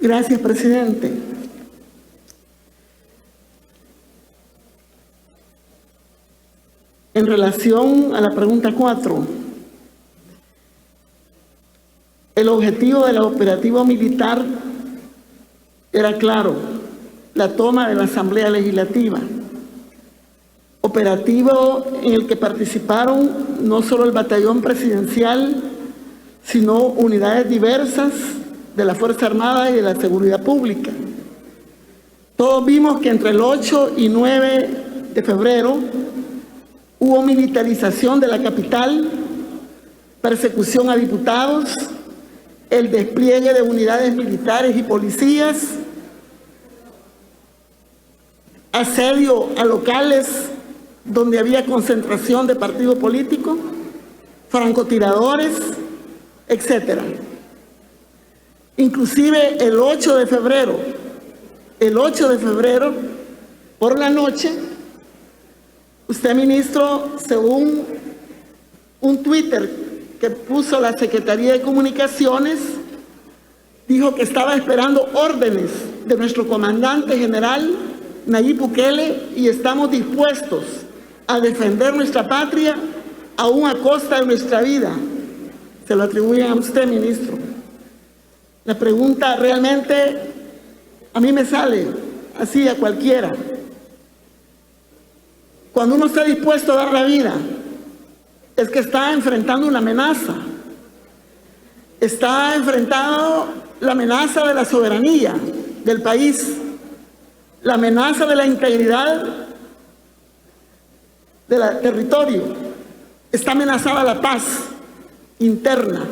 Gracias, presidente. En relación a la pregunta 4, el objetivo del operativo militar era claro: la toma de la Asamblea Legislativa. Operativo en el que participaron no solo el batallón presidencial, sino unidades diversas de la Fuerza Armada y de la Seguridad Pública. Todos vimos que entre el 8 y 9 de febrero hubo militarización de la capital, persecución a diputados, el despliegue de unidades militares y policías, asedio a locales donde había concentración de partido político, francotiradores, etcétera. Inclusive el 8 de febrero, por la noche, usted, ministro, según un Twitter que puso la Secretaría de Comunicaciones, dijo que estaba esperando órdenes de nuestro comandante general, Nayib Bukele, y estamos dispuestos a defender nuestra patria aún a costa de nuestra vida. Se lo atribuyen a usted, ministro. La pregunta realmente a mí me sale así a cualquiera. Cuando uno está dispuesto a dar la vida, es que está enfrentando una amenaza. Está enfrentando la amenaza de la soberanía del país, la amenaza de la integridad del territorio. Está amenazada la paz interna.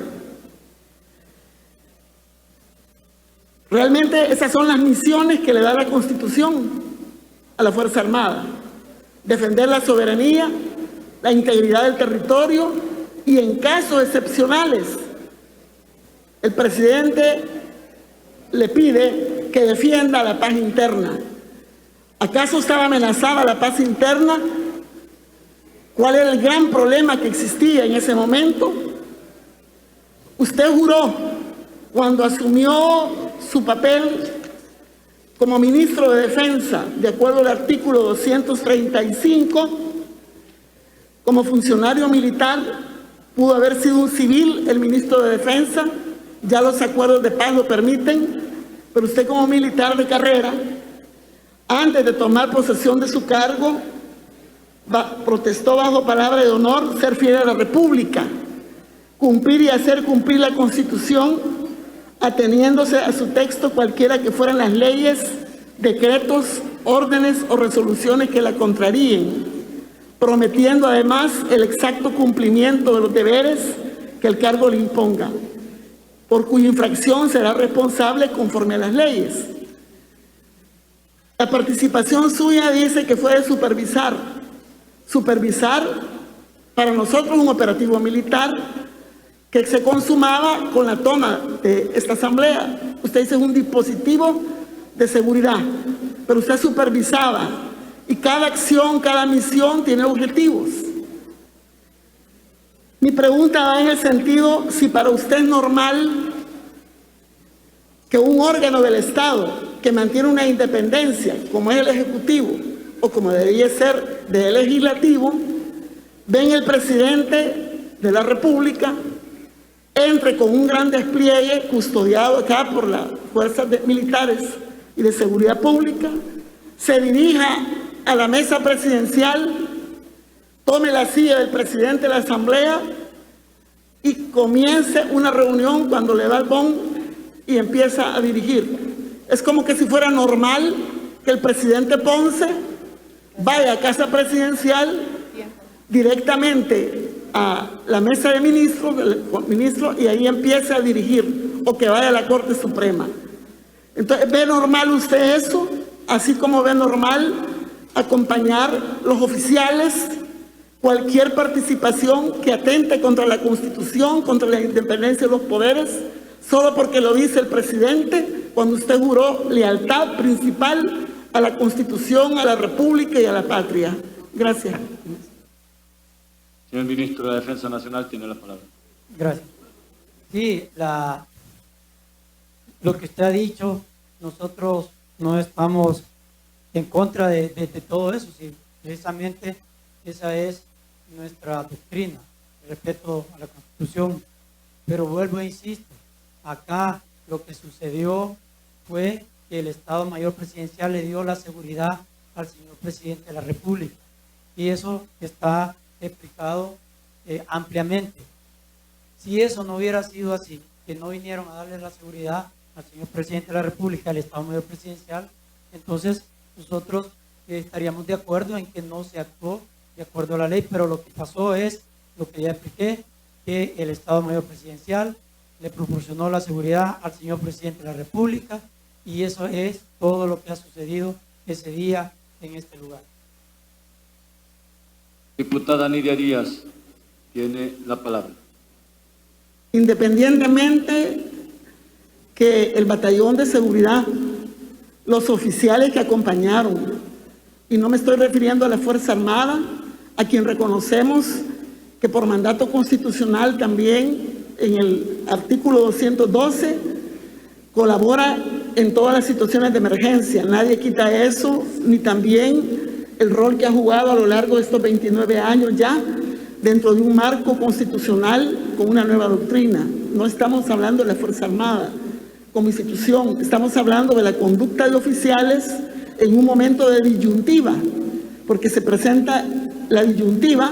Realmente esas son las misiones que le da la Constitución a la Fuerza Armada: defender la soberanía, la integridad del territorio, y en casos excepcionales el presidente le pide que defienda la paz interna. ¿Acaso estaba amenazada la paz interna? ¿Cuál era el gran problema que existía en ese momento? Usted juró, cuando asumió su papel como ministro de Defensa, de acuerdo al artículo 235, como funcionario militar, pudo haber sido un civil el ministro de Defensa, ya los acuerdos de paz lo permiten, pero usted como militar de carrera, antes de tomar posesión de su cargo, protestó bajo palabra de honor ser fiel a la República, cumplir y hacer cumplir la Constitución, ateniéndose a su texto cualquiera que fueran las leyes, decretos, órdenes o resoluciones que la contraríen, prometiendo además el exacto cumplimiento de los deberes que el cargo le imponga, por cuya infracción será responsable conforme a las leyes. La participación suya dice que fue de supervisar para nosotros un operativo militar que se consumaba con la toma de esta asamblea. Usted dice un dispositivo de seguridad, pero usted supervisaba, y cada acción, cada misión tiene objetivos. Mi pregunta va en el sentido: si para usted es normal que un órgano del Estado que mantiene una independencia, como es el Ejecutivo, o como debería ser del Legislativo, ven el presidente de la República, entre con un gran despliegue custodiado acá por las fuerzas militares y de seguridad pública, se dirija a la mesa presidencial, tome la silla del presidente de la Asamblea y comience una reunión cuando le da el bon y empieza a dirigir? Es como que si fuera normal que el presidente Ponce vaya a casa presidencial directamente a la mesa de ministros y ahí empiece a dirigir, o que vaya a la Corte Suprema. Entonces, ¿ve normal usted eso? Así como ve normal acompañar los oficiales cualquier participación que atente contra la Constitución, contra la independencia de los poderes, solo porque lo dice el presidente, cuando usted juró lealtad principal a la Constitución, a la República y a la patria? Gracias. Señor Ministro de Defensa Nacional tiene la palabra. Gracias. Sí, lo que usted ha dicho, nosotros no estamos en contra de todo eso, sí, precisamente esa es nuestra doctrina, el respeto a la Constitución. Pero vuelvo e insisto, acá lo que sucedió fue que el Estado Mayor Presidencial le dio la seguridad al señor Presidente de la República, y eso está explicado ampliamente. Si eso no hubiera sido así, que no vinieron a darle la seguridad al señor Presidente de la República, al Estado Mayor Presidencial, entonces nosotros estaríamos de acuerdo en que no se actuó de acuerdo a la ley, pero lo que pasó es lo que ya expliqué, que el Estado Mayor Presidencial le proporcionó la seguridad al señor Presidente de la República, y eso es todo lo que ha sucedido ese día en este lugar. Diputada Nidia Díaz tiene la palabra. Independientemente que el batallón de seguridad, los oficiales que acompañaron, y no me estoy refiriendo a la Fuerza Armada, a quien reconocemos que por mandato constitucional también en el artículo 212 colabora en todas las situaciones de emergencia. Nadie quita eso, ni también el rol que ha jugado a lo largo de estos 29 años ya dentro de un marco constitucional con una nueva doctrina. No estamos hablando de la Fuerza Armada como institución, estamos hablando de la conducta de oficiales en un momento de disyuntiva, porque se presenta la disyuntiva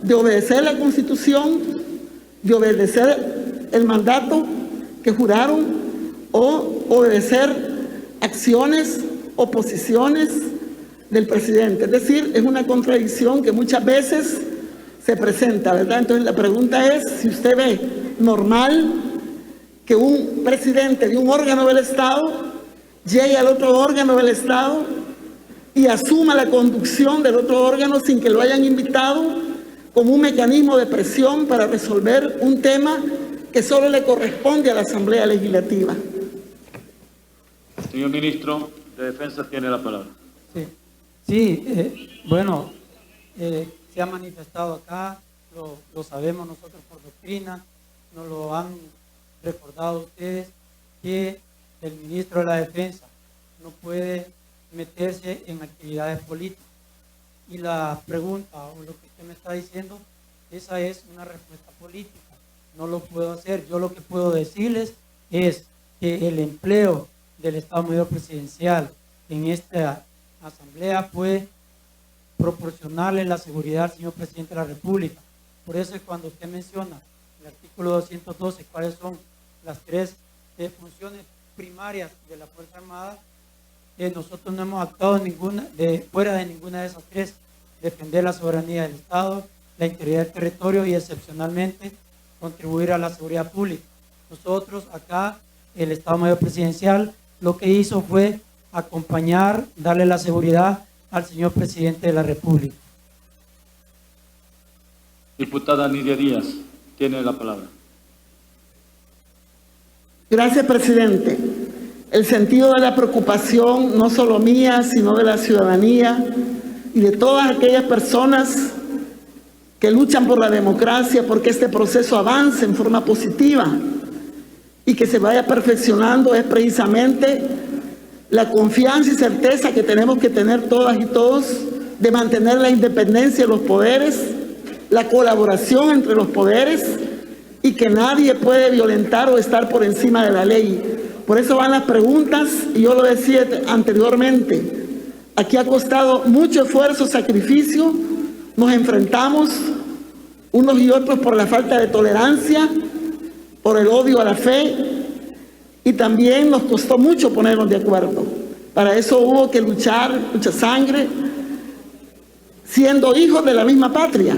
de obedecer la Constitución, de obedecer el mandato que juraron, o obedecer acciones o posiciones del presidente. Es decir, es una contradicción que muchas veces se presenta, ¿verdad? Entonces la pregunta es si usted ve normal que un presidente de un órgano del Estado llegue al otro órgano del Estado y asuma la conducción del otro órgano sin que lo hayan invitado, como un mecanismo de presión para resolver un tema que solo le corresponde a la Asamblea Legislativa. Señor Ministro de Defensa tiene la palabra. Bueno, se ha manifestado acá, lo sabemos nosotros por doctrina, nos lo han recordado ustedes, que el ministro de la Defensa no puede meterse en actividades políticas. Y la pregunta o lo que usted me está diciendo, esa es una respuesta política. No lo puedo hacer. Yo lo que puedo decirles es que el empleo del Estado Mayor Presidencial en esta asamblea fue proporcionarle la seguridad al señor Presidente de la República. Por eso es cuando usted menciona el artículo 212, cuáles son las tres funciones primarias de la Fuerza Armada, nosotros no hemos actuado fuera de ninguna de esas tres: defender la soberanía del Estado, la integridad del territorio y excepcionalmente contribuir a la seguridad pública. Nosotros acá, el Estado Mayor Presidencial, lo que hizo fue acompañar, darle la seguridad al señor Presidente de la República. Diputada Nidia Díaz tiene la palabra. Gracias, presidente. El sentido de la preocupación, no solo mía, sino de la ciudadanía y de todas aquellas personas que luchan por la democracia, porque este proceso avance en forma positiva y que se vaya perfeccionando, es precisamente la confianza y certeza que tenemos que tener todas y todos de mantener la independencia de los poderes, la colaboración entre los poderes, y que nadie puede violentar o estar por encima de la ley. Por eso van las preguntas, y yo lo decía anteriormente, aquí ha costado mucho esfuerzo, sacrificio, nos enfrentamos unos y otros por la falta de tolerancia, por el odio a la fe, y también nos costó mucho ponernos de acuerdo. Para eso hubo que luchar, mucha sangre, siendo hijos de la misma patria.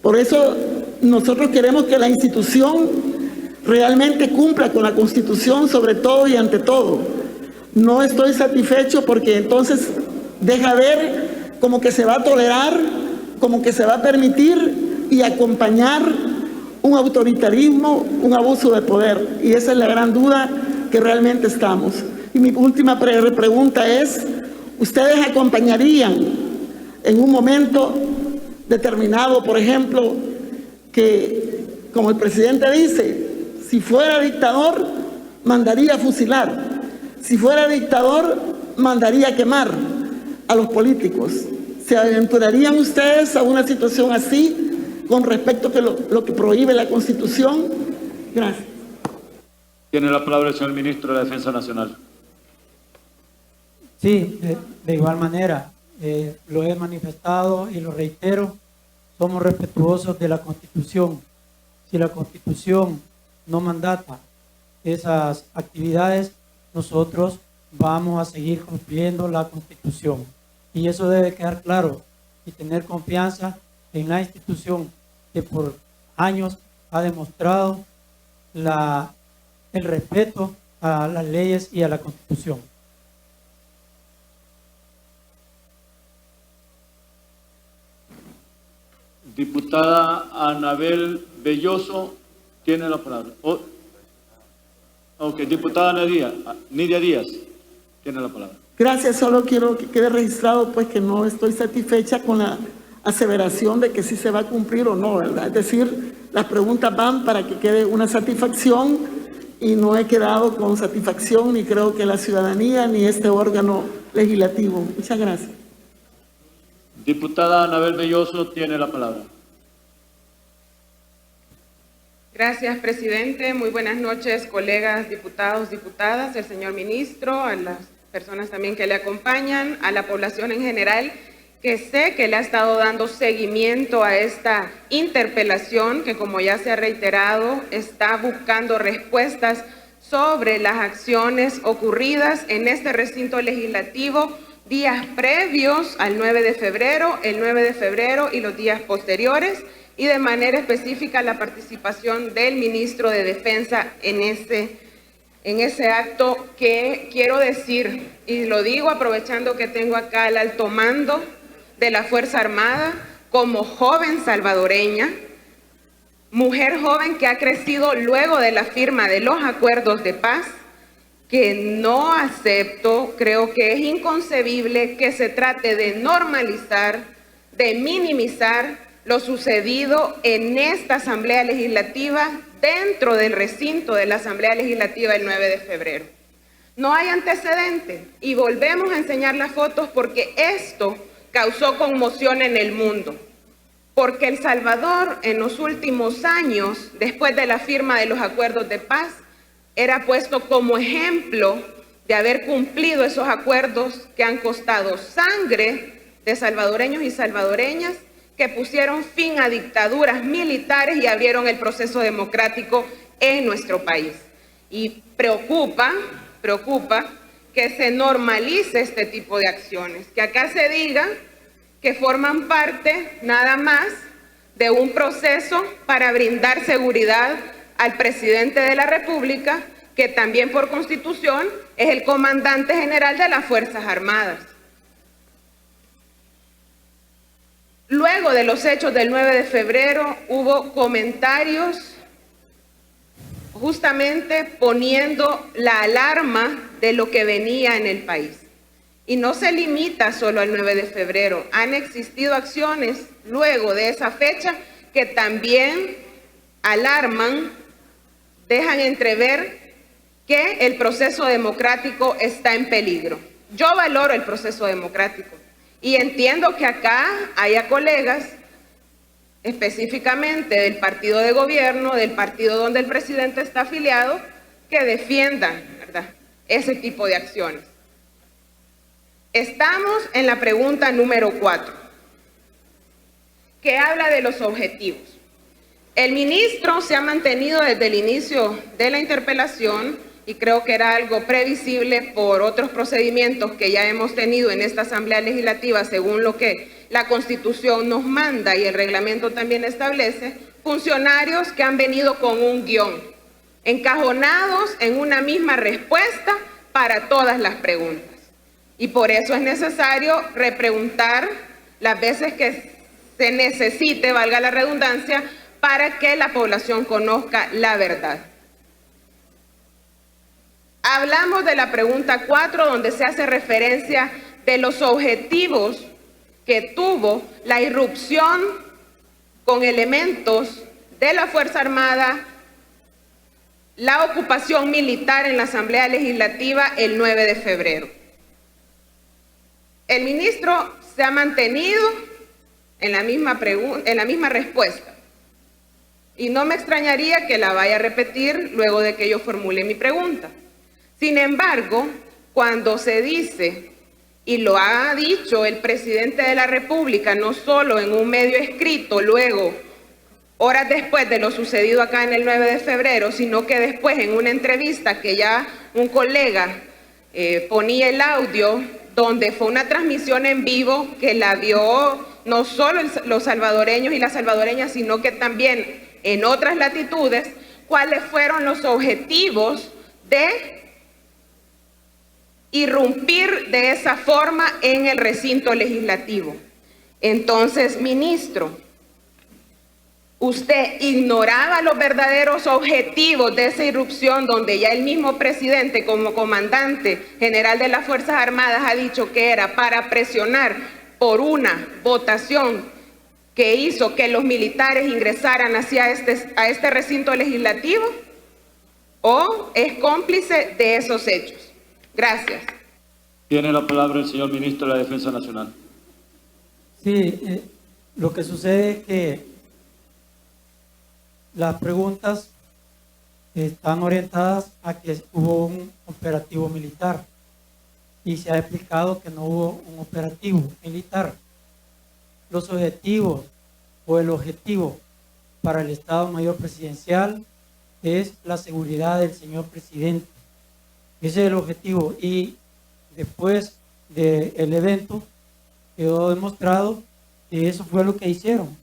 Por eso nosotros queremos que la institución realmente cumpla con la Constitución sobre todo y ante todo. No estoy satisfecho porque entonces deja ver como que se va a tolerar, como que se va a permitir y acompañar un autoritarismo, un abuso de poder. Y esa es la gran duda que realmente estamos. Y mi última pregunta es, ¿ustedes acompañarían en un momento determinado, por ejemplo, que, como el presidente dice, si fuera dictador, mandaría fusilar. Si fuera dictador, mandaría quemar a los políticos. ¿Se aventurarían ustedes a una situación así con respecto a lo que prohíbe la Constitución? Gracias. Tiene la palabra el señor ministro de la Defensa Nacional. Sí, de igual manera, lo he manifestado y lo reitero, somos respetuosos de la Constitución. Si la Constitución no mandata esas actividades, nosotros vamos a seguir cumpliendo la Constitución. Y eso debe quedar claro y tener confianza en la institución que por años ha demostrado el respeto a las leyes y a la Constitución. Diputada Anabel Belloso tiene la palabra. Ok, diputada Nidia Díaz tiene la palabra. Gracias, solo quiero que quede registrado pues que no estoy satisfecha con la aseveración de que sí se va a cumplir o no, ¿verdad? Es decir, las preguntas van para que quede una satisfacción y no he quedado con satisfacción ni creo que la ciudadanía ni este órgano legislativo. Muchas gracias. Diputada Anabel Belloso tiene la palabra. Gracias, presidente. Muy buenas noches, colegas diputados, diputadas, el señor ministro, a las personas también que le acompañan, a la población en general, que sé que le ha estado dando seguimiento a esta interpelación que, como ya se ha reiterado, está buscando respuestas sobre las acciones ocurridas en este recinto legislativo días previos al 9 de febrero, el 9 de febrero y los días posteriores, y de manera específica la participación del ministro de Defensa en ese acto que quiero decir, y lo digo aprovechando que tengo acá al alto mando de la Fuerza Armada, como joven salvadoreña, mujer joven que ha crecido luego de la firma de los acuerdos de paz, que no acepto, creo que es inconcebible que se trate de normalizar, de minimizar lo sucedido en esta Asamblea Legislativa, dentro del recinto de la Asamblea Legislativa el 9 de febrero. No hay antecedente y volvemos a enseñar las fotos porque esto causó conmoción en el mundo. Porque El Salvador en los últimos años, después de la firma de los acuerdos de paz, era puesto como ejemplo de haber cumplido esos acuerdos que han costado sangre de salvadoreños y salvadoreñas, que pusieron fin a dictaduras militares y abrieron el proceso democrático en nuestro país. Y preocupa que se normalice este tipo de acciones, que acá se diga que forman parte nada más de un proceso para brindar seguridad al presidente de la República, que también por Constitución es el comandante general de las Fuerzas Armadas. Luego de los hechos del 9 de febrero hubo comentarios justamente poniendo la alarma de lo que venía en el país. Y no se limita solo al 9 de febrero, han existido acciones luego de esa fecha que también alarman, dejan entrever que el proceso democrático está en peligro. Yo valoro el proceso democrático y entiendo que acá haya colegas, específicamente del partido de gobierno, del partido donde el presidente está afiliado, que defiendan, ¿verdad?, ese tipo de acciones. Estamos en la pregunta número 4, que habla de los objetivos. El ministro se ha mantenido desde el inicio de la interpelación, y creo que era algo previsible por otros procedimientos que ya hemos tenido en esta Asamblea Legislativa, según lo que la Constitución nos manda y el reglamento también establece, funcionarios que han venido con un guión, encajonados en una misma respuesta para todas las preguntas. Y por eso es necesario repreguntar las veces que se necesite, valga la redundancia, para que la población conozca la verdad. Hablamos de la pregunta 4, donde se hace referencia de los objetivos que tuvo la irrupción con elementos de la Fuerza Armada la ocupación militar en la Asamblea Legislativa el 9 de febrero. El ministro se ha mantenido en la misma respuesta y no me extrañaría que la vaya a repetir luego de que yo formule mi pregunta. Sin embargo, cuando se dice, y lo ha dicho el presidente de la República, no solo en un medio escrito, luego, horas después de lo sucedido acá en el 9 de febrero, sino que después en una entrevista que ya un colega ponía el audio, donde fue una transmisión en vivo que la vio no solo los salvadoreños y las salvadoreñas, sino que también en otras latitudes, cuáles fueron los objetivos de irrumpir de esa forma en el recinto legislativo. Entonces, ministro, usted ignoraba los verdaderos objetivos de esa irrupción, donde ya el mismo presidente, como comandante general de las Fuerzas Armadas, ha dicho que era para presionar por una votación que hizo que los militares ingresaran hacia este recinto legislativo, o es cómplice de esos hechos. Gracias. Tiene la palabra el señor ministro de la Defensa Nacional. Sí, lo que sucede es que las preguntas están orientadas a que hubo un operativo militar y se ha explicado que no hubo un operativo militar. Los objetivos o el objetivo para el Estado Mayor Presidencial es la seguridad del señor presidente. Ese es el objetivo, y después del evento quedó demostrado que eso fue lo que hicieron: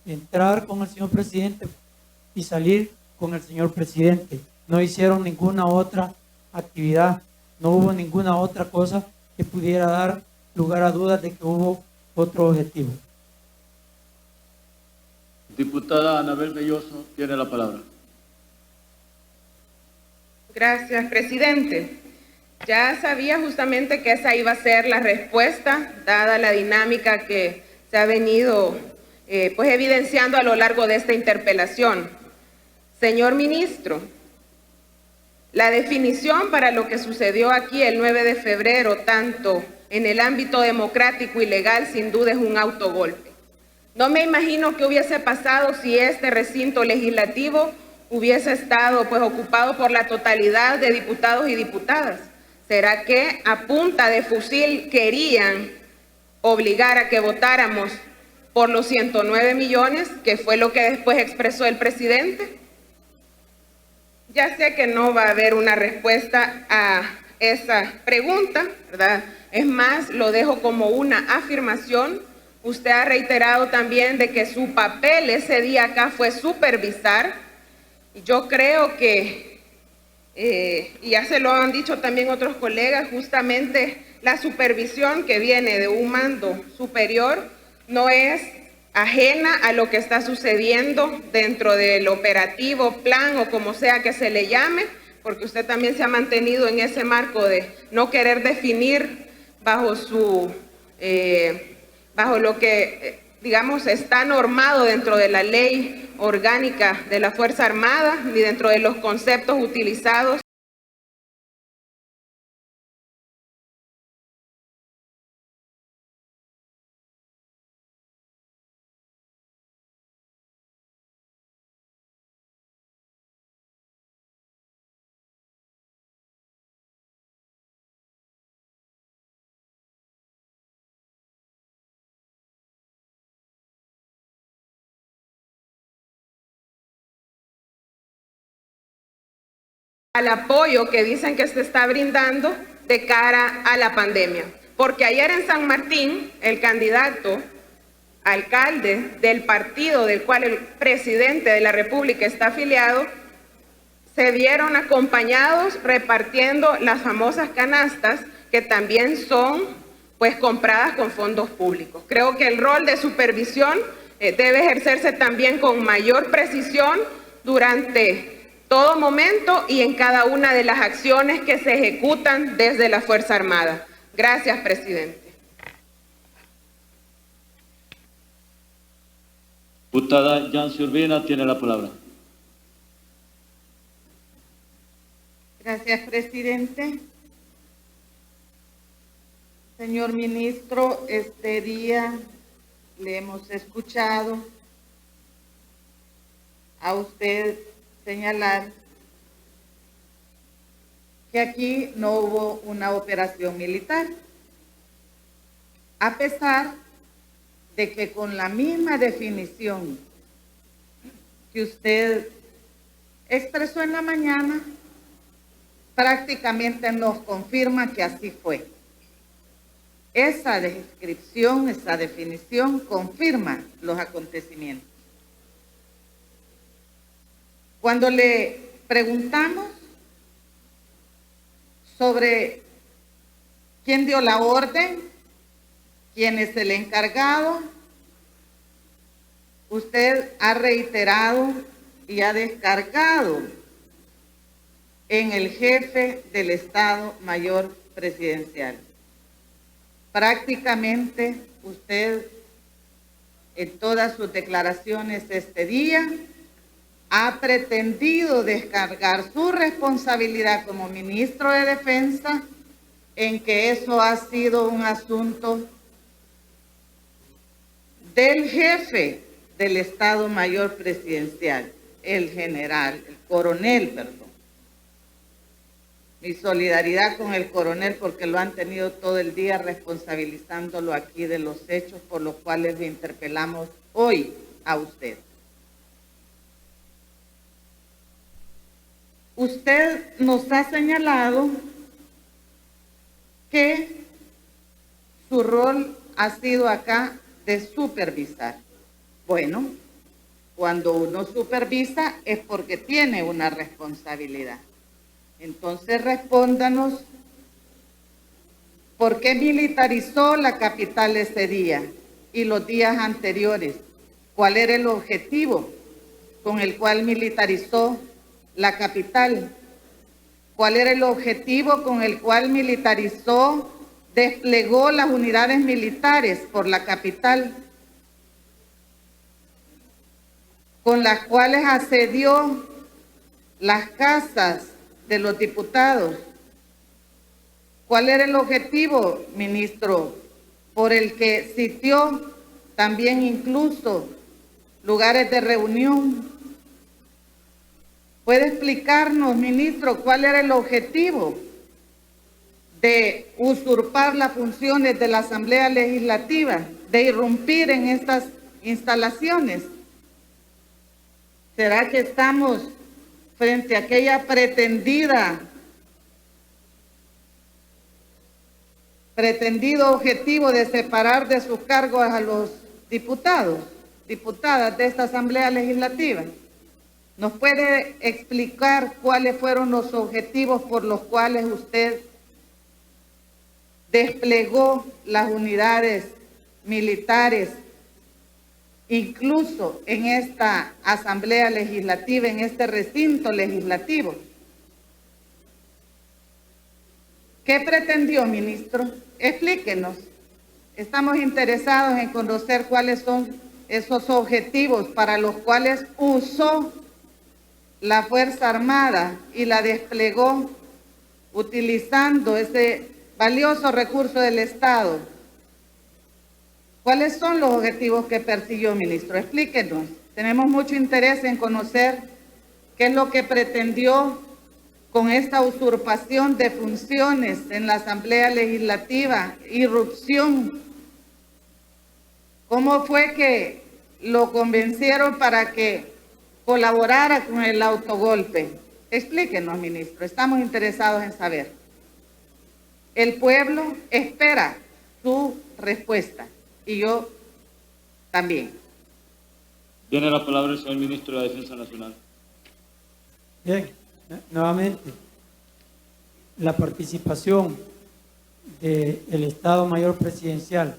entrar con el señor presidente y salir con el señor presidente. No hicieron ninguna otra actividad, no hubo ninguna otra cosa que pudiera dar lugar a dudas de que hubo otro objetivo. Diputada Anabel Belloso tiene la palabra. Gracias, presidente. Ya sabía justamente que esa iba a ser la respuesta, dada la dinámica que se ha venido pues evidenciando a lo largo de esta interpelación. Señor ministro, la definición para lo que sucedió aquí el 9 de febrero, tanto en el ámbito democrático y legal, sin duda es un autogolpe. No me imagino qué hubiese pasado si este recinto legislativo hubiese estado pues ocupado por la totalidad de diputados y diputadas. ¿Será que a punta de fusil querían obligar a que votáramos por los 109 millones, que fue lo que después expresó el presidente? Ya sé que no va a haber una respuesta a esa pregunta, ¿verdad? Es más, lo dejo como una afirmación. Usted ha reiterado también de que su papel ese día acá fue supervisar. Yo creo que, y ya se lo han dicho también otros colegas, justamente la supervisión que viene de un mando superior no es ajena a lo que está sucediendo dentro del operativo, plan o como sea que se le llame, porque usted también se ha mantenido en ese marco de no querer definir bajo lo que digamos está normado dentro de la ley orgánica de la Fuerza Armada, ni dentro de los conceptos utilizados. Al apoyo que dicen que se está brindando de cara a la pandemia. Porque ayer en San Martín, el candidato alcalde del partido del cual el presidente de la República está afiliado, se vieron acompañados repartiendo las famosas canastas que también son pues compradas con fondos públicos. Creo que el rol de supervisión debe ejercerse también con mayor precisión durante todo momento y en cada una de las acciones que se ejecutan desde la Fuerza Armada. Gracias, presidente. Diputada Yancy Urbina tiene la palabra. Gracias, presidente. Señor ministro, este día le hemos escuchado a usted señalar que aquí no hubo una operación militar, a pesar de que con la misma definición que usted expresó en la mañana, prácticamente nos confirma que así fue. Esa descripción, esa definición confirma los acontecimientos. Cuando le preguntamos sobre quién dio la orden, quién es el encargado, usted ha reiterado y ha descargado en el jefe del Estado Mayor Presidencial. Prácticamente usted en todas sus declaraciones este día ha pretendido descargar su responsabilidad como ministro de Defensa en que eso ha sido un asunto del jefe del Estado Mayor Presidencial, el coronel, perdón. Mi solidaridad con el coronel porque lo han tenido todo el día responsabilizándolo aquí de los hechos por los cuales le interpelamos hoy a usted. Usted nos ha señalado que su rol ha sido acá de supervisar. Bueno, cuando uno supervisa es porque tiene una responsabilidad. Entonces respóndanos, ¿por qué militarizó la capital ese día y los días anteriores? ¿Cuál era el objetivo con el cual militarizó la capital? ¿Cuál era el objetivo con el cual militarizó, desplegó las unidades militares por la capital, con las cuales asedió las casas de los diputados? ¿Cuál era el objetivo, ministro, por el que sitió también incluso lugares de reunión? ¿Puede explicarnos, ministro, cuál era el objetivo de usurpar las funciones de la Asamblea Legislativa, de irrumpir en estas instalaciones? ¿Será que estamos frente a aquella pretendido objetivo de separar de sus cargos a los diputados, diputadas de esta Asamblea Legislativa? ¿Nos puede explicar cuáles fueron los objetivos por los cuales usted desplegó las unidades militares, incluso en esta Asamblea Legislativa, en este recinto legislativo? ¿Qué pretendió, ministro? Explíquenos. Estamos interesados en conocer cuáles son esos objetivos para los cuales usó la Fuerza Armada y la desplegó utilizando ese valioso recurso del Estado. ¿Cuáles son los objetivos que persiguió, ministro? Explíquenos. Tenemos mucho interés en conocer qué es lo que pretendió con esta usurpación de funciones en la Asamblea Legislativa, irrupción. ¿Cómo fue que lo convencieron para que colaborara con el autogolpe? Explíquenos, ministro. Estamos interesados en saber. El pueblo espera su respuesta. Y yo también. Tiene la palabra el señor ministro de la Defensa Nacional. Bien, nuevamente, la participación del Estado Mayor Presidencial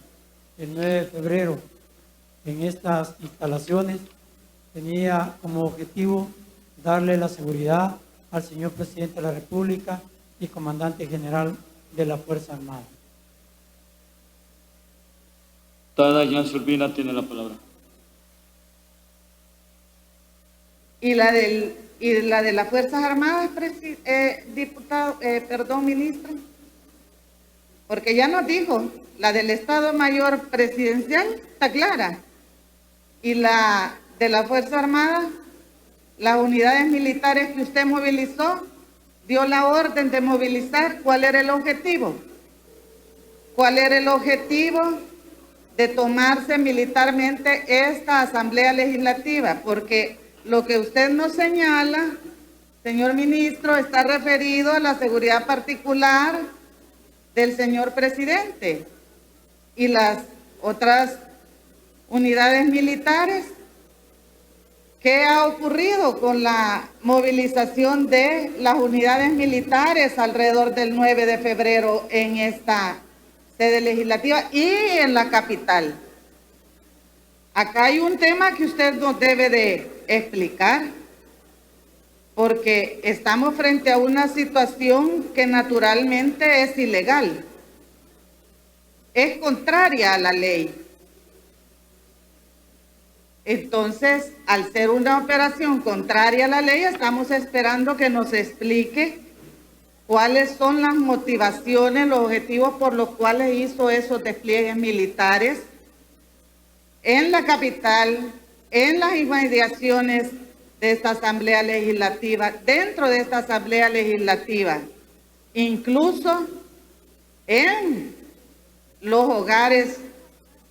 el 9 de febrero en estas instalaciones tenía como objetivo darle la seguridad al señor Presidente de la República y Comandante General de la Fuerza Armada. Diputada Yancy Urbina tiene la palabra. Y la del ¿Y la de las Fuerzas Armadas, ministro? Porque ya nos dijo, la del Estado Mayor Presidencial está clara. Y la de la Fuerza Armada, las unidades militares que usted movilizó, dio la orden de movilizar. ¿Cuál era el objetivo? ¿Cuál era el objetivo de tomarse militarmente esta Asamblea Legislativa? Porque lo que usted nos señala, señor ministro, está referido a la seguridad particular del señor presidente y las otras unidades militares. ¿Qué ha ocurrido con la movilización de las unidades militares alrededor del 9 de febrero en esta sede legislativa y en la capital? Acá hay un tema que usted nos debe de explicar, porque estamos frente a una situación que naturalmente es ilegal, es contraria a la ley. Entonces, al ser una operación contraria a la ley, estamos esperando que nos explique cuáles son las motivaciones, los objetivos por los cuales hizo esos despliegues militares en la capital, en las inmediaciones de esta Asamblea Legislativa, dentro de esta Asamblea Legislativa, incluso en los hogares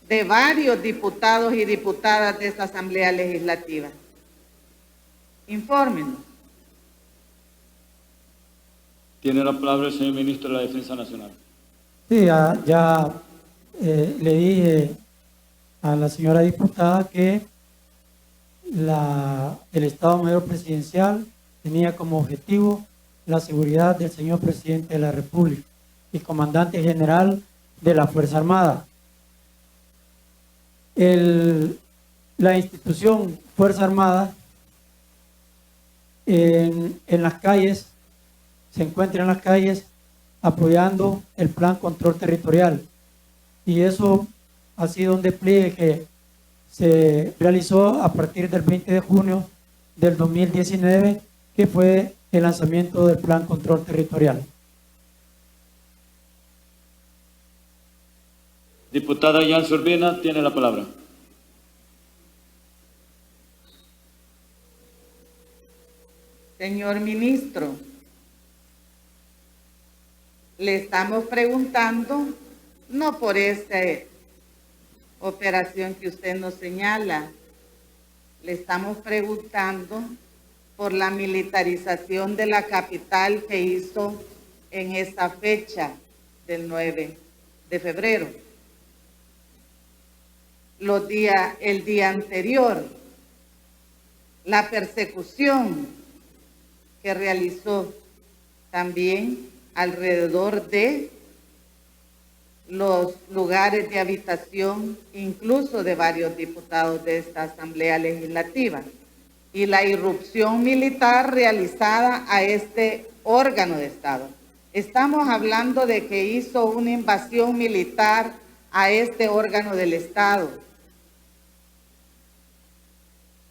de varios diputados y diputadas de esta Asamblea Legislativa. Infórmenos. Tiene la palabra el señor ministro de la Defensa Nacional. Sí, ya le dije a la señora diputada que el Estado Mayor Presidencial tenía como objetivo la seguridad del señor presidente de la República y comandante general de la Fuerza Armada. La institución Fuerza Armada en las calles, se encuentra en las calles apoyando el Plan Control Territorial, y eso ha sido un despliegue que se realizó a partir del 20 de junio del 2019, que fue el lanzamiento del Plan Control Territorial. Diputada Yancy Urbina, tiene la palabra. Señor ministro, le estamos preguntando, no por esta operación que usted nos señala, le estamos preguntando por la militarización de la capital que hizo en esa fecha del 9 de febrero. El día anterior, la persecución que realizó también alrededor de los lugares de habitación, incluso de varios diputados de esta Asamblea Legislativa, y la irrupción militar realizada a este órgano de Estado. Estamos hablando de que hizo una invasión militar a este órgano del Estado,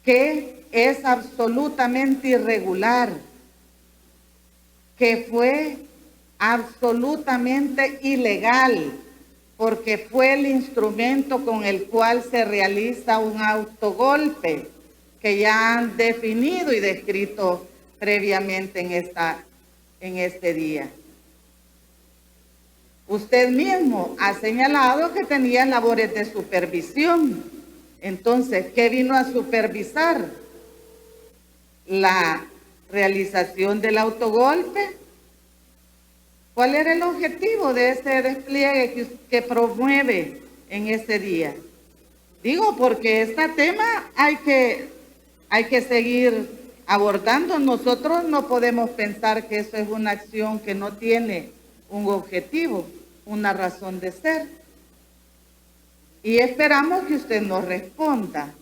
que es absolutamente irregular, que fue absolutamente ilegal, porque fue el instrumento con el cual se realiza un autogolpe que ya han definido y descrito previamente en este día. Usted mismo ha señalado que tenía labores de supervisión. Entonces, ¿qué vino a supervisar? La realización del autogolpe. ¿Cuál era el objetivo de ese despliegue que promueve en ese día? Digo, porque este tema hay que seguir abordando. Nosotros no podemos pensar que eso es una acción que no tiene un objetivo, una razón de ser. Y esperamos que usted nos responda,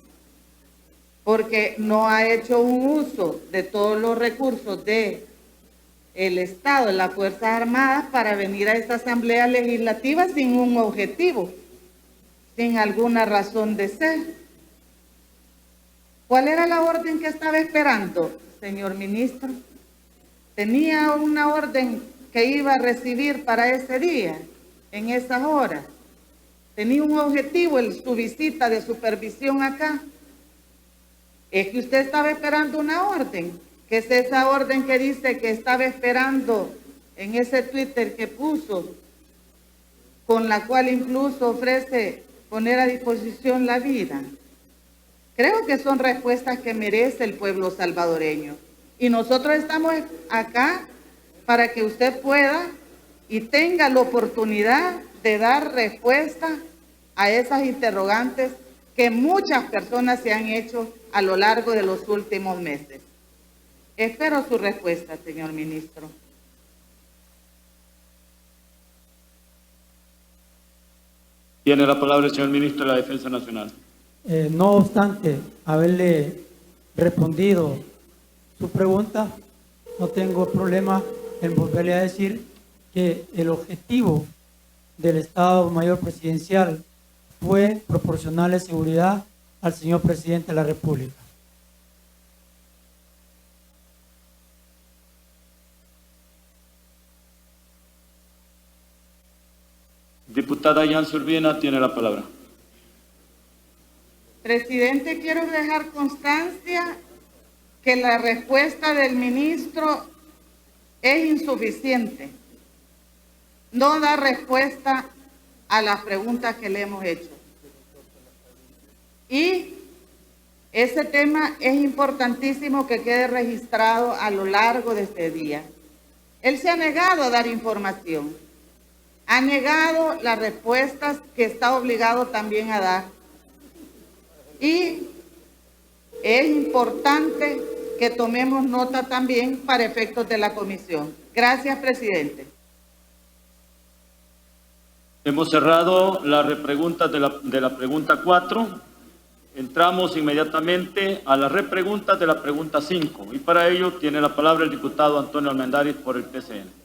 porque no ha hecho un uso de todos los recursos del Estado, de las Fuerzas Armadas, para venir a esta Asamblea Legislativa sin un objetivo, sin alguna razón de ser. ¿Cuál era la orden que estaba esperando, señor ministro? ¿Tenía una orden que iba a recibir para ese día, en esas horas? ¿Tenía un objetivo su visita de supervisión acá? Es que usted estaba esperando una orden, que es esa orden que dice que estaba esperando en ese Twitter que puso, con la cual incluso ofrece poner a disposición la vida. Creo que son respuestas que merece el pueblo salvadoreño. Y nosotros estamos acá para que usted pueda y tenga la oportunidad de dar respuesta a esas interrogantes que muchas personas se han hecho a lo largo de los últimos meses. Espero su respuesta, señor ministro. Tiene la palabra el señor ministro de la Defensa Nacional. No obstante haberle respondido su pregunta, no tengo problema en volverle a decir que el objetivo del Estado Mayor Presidencial fue proporcionarle seguridad al señor presidente de la República. Diputada Yancy Urbina tiene la palabra. Presidente, quiero dejar constancia que la respuesta del ministro es insuficiente. No da respuesta a las preguntas que le hemos hecho. Y ese tema es importantísimo que quede registrado a lo largo de este día. Él se ha negado a dar información. Ha negado las respuestas que está obligado también a dar. Y es importante que tomemos nota también para efectos de la comisión. Gracias, presidente. Hemos cerrado las repreguntas de la pregunta 4. Entramos inmediatamente a las repreguntas de la pregunta 5. Y para ello tiene la palabra el diputado Antonio Almendares por el PCN.